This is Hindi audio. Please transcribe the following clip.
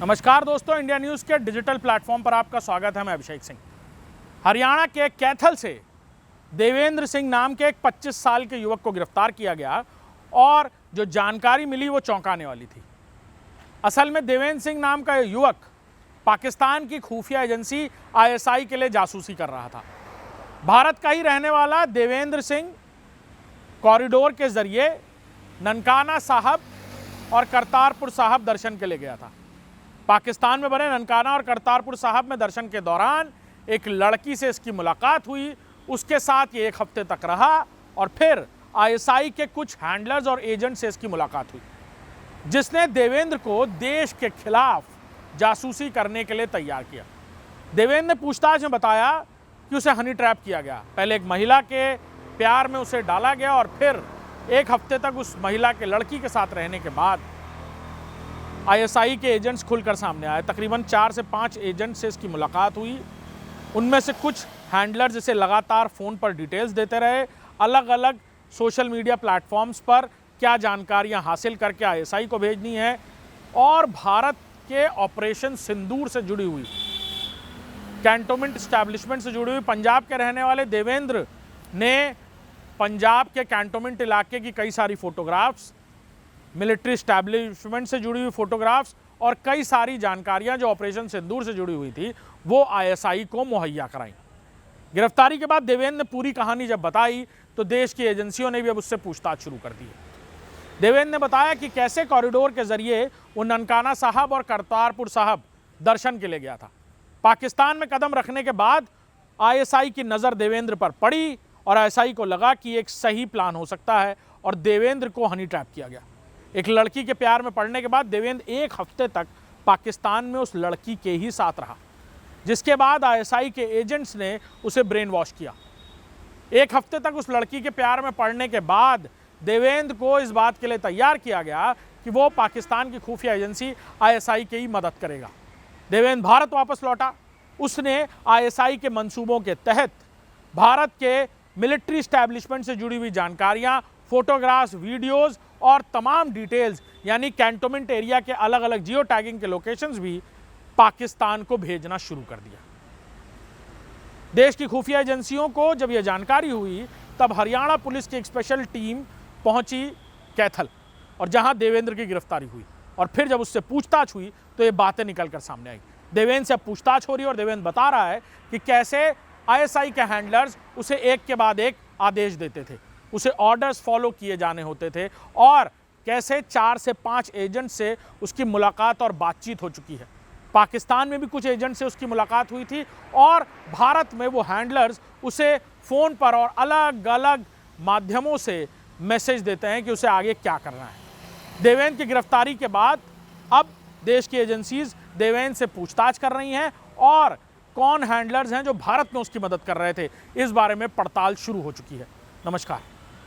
नमस्कार दोस्तों, इंडिया न्यूज़ के डिजिटल प्लेटफॉर्म पर आपका स्वागत है। मैं अभिषेक सिंह। हरियाणा के कैथल से देवेंद्र सिंह नाम के एक 25 साल के युवक को गिरफ्तार किया गया और जो जानकारी मिली वो चौंकाने वाली थी। असल में देवेंद्र सिंह नाम का युवक पाकिस्तान की खुफिया एजेंसी ISI के लिए जासूसी कर रहा था। भारत का ही रहने वाला देवेंद्र सिंह कॉरिडोर के जरिए ननकाना साहब और करतारपुर साहब दर्शन के लिए गया था। पाकिस्तान में बने ननकाना और करतारपुर साहब में दर्शन के दौरान एक लड़की से इसकी मुलाकात हुई। उसके साथ ये 1 हफ्ते तक रहा और फिर ISI के कुछ हैंडलर्स और एजेंट से इसकी मुलाकात हुई, जिसने देवेंद्र को देश के खिलाफ जासूसी करने के लिए तैयार किया। देवेंद्र ने पूछताछ में बताया कि उसे हनी ट्रैप किया गया। पहले एक महिला के प्यार में उसे डाला गया और फिर 1 हफ्ते तक उस महिला के लड़की के साथ रहने के बाद ISI के एजेंट्स खुलकर सामने आए। तकरीबन 4 से 5 एजेंट से इसकी मुलाकात हुई। उनमें से कुछ हैंडलर्स इसे लगातार फ़ोन पर डिटेल्स देते रहे। अलग अलग सोशल मीडिया प्लेटफॉर्म्स पर क्या जानकारियां हासिल करके ISI को भेजनी है और भारत के ऑपरेशन सिंदूर से जुड़ी हुई, कैंटोनमेंट एस्टैब्लिशमेंट से जुड़ी हुई पंजाब के रहने वाले देवेंद्र ने पंजाब के कैंटोनमेंट इलाके की कई सारी फ़ोटोग्राफ्स, मिलिट्री एस्टैब्लिशमेंट से जुड़ी हुई फ़ोटोग्राफ्स और कई सारी जानकारियां जो ऑपरेशन सिंदूर से जुड़ी हुई थी वो ISI को मुहैया कराई। गिरफ्तारी के बाद देवेंद्र ने पूरी कहानी जब बताई तो देश की एजेंसियों ने भी अब उससे पूछताछ शुरू कर दी है। देवेंद्र ने बताया कि कैसे कॉरिडोर के जरिए वो ननकाना साहब और करतारपुर साहब दर्शन के लिए गया था। पाकिस्तान में कदम रखने के बाद ISI की नज़र देवेंद्र पर पड़ी और ISI को लगा कि एक सही प्लान हो सकता है और देवेंद्र को हनी ट्रैप किया गया। एक लड़की के प्यार में पड़ने के बाद देवेंद्र 1 हफ्ते तक पाकिस्तान में उस लड़की के ही साथ रहा, जिसके बाद ISI के एजेंट्स ने उसे ब्रेन वॉश किया। 1 हफ्ते तक उस लड़की के प्यार में पड़ने के बाद देवेंद्र को इस बात के लिए तैयार किया गया कि वो पाकिस्तान की खुफिया एजेंसी ISI की ही मदद करेगा। देवेंद्र भारत वापस लौटा। उसने ISI के मंसूबों के तहत भारत के मिलिट्री एस्टैब्लिशमेंट से जुड़ी हुई जानकारियां, फोटोग्राफ्स, वीडियोस और तमाम डिटेल्स यानी कैंटोनमेंट एरिया के अलग अलग जियो टैगिंग के लोकेशंस भी पाकिस्तान को भेजना शुरू कर दिया। देश की खुफिया एजेंसियों को जब यह जानकारी हुई तब हरियाणा पुलिस की एक स्पेशल टीम पहुंची कैथल और जहां देवेंद्र की गिरफ्तारी हुई और फिर जब उससे पूछताछ हुई तो ये बातें निकलकर सामने आई। देवेंद्र से पूछताछ हो रही है और देवेंद्र बता रहा है कि कैसे ISI के हैंडलर्स उसे एक के बाद एक आदेश देते थे, उसे ऑर्डर्स फॉलो किए जाने होते थे और कैसे 4 से 5 एजेंट से उसकी मुलाकात और बातचीत हो चुकी है। पाकिस्तान में भी कुछ एजेंट से उसकी मुलाकात हुई थी और भारत में वो हैंडलर्स उसे फ़ोन पर और अलग अलग माध्यमों से मैसेज देते हैं कि उसे आगे क्या करना है। देवेंद्र की गिरफ्तारी के बाद अब देश की एजेंसीज देवेंद्र से पूछताछ कर रही हैं और कौन हैंडलर्स हैं जो भारत में उसकी मदद कर रहे थे, इस बारे में पड़ताल शुरू हो चुकी है। नमस्कार।